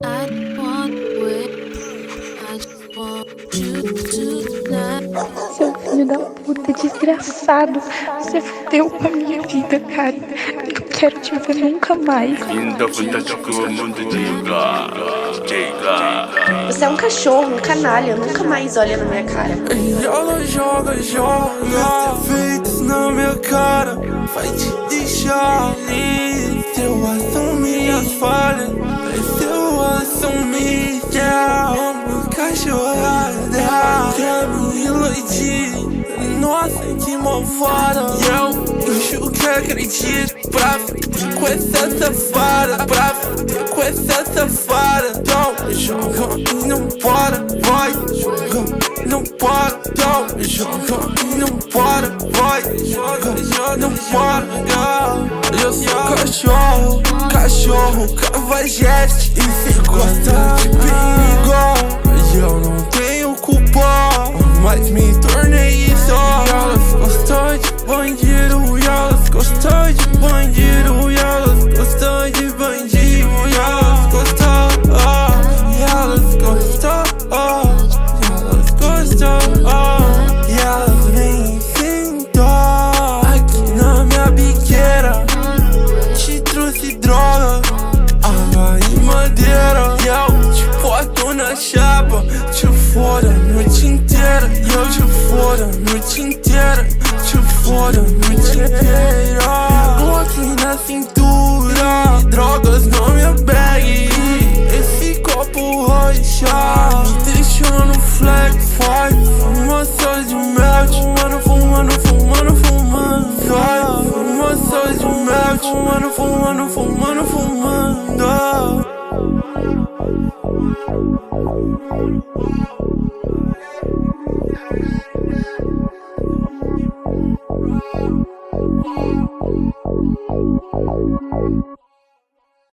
I don't want to wait. I just want you tonight. Seu filho da puta, desgraçado. Você fudeu com a minha vida, cara. Eu não quero te ver nunca mais. Ainda fantástico mundo diga. Você é um cachorro, um canalha, nunca mais olha na minha cara. E ela joga defeitos na minha cara, vai te deixar livre. Se eu assumir as falhas, se eu assumir que amo cachorrada, quero iludir. Nossa, que malvada. E eu acho que acredito pra ficar com essa safada, pra ficar com essa safada. Então joga e não para, vai. Joga, não para, então joga e não para, vai. Joga, não para, eu sou cachorro, cachorro, cavajeste. E cê gosta de perigo, mas eu não tenho culpa, mas me tornei isso. E elas gostam de bandido, e elas gostam de bandido, e elas gostam de bandido, e elas gostam, e elas gostam, e elas gostam, e elas vêm sem dó aqui na minha biqueira. Te trouxe droga, água e madeira, e eu te boto na chapa, te foda a noite inteira. E eu te foda a noite inteira, te foda a noite inteira. Glock na cintura, drogas na minha bag, esse copo roxa me deixando flex. Vai, fumaça de mel, fumando, fumando, fumando, fumando. Vai, fumaça de mel, fumando, fumando, fumando, fumando.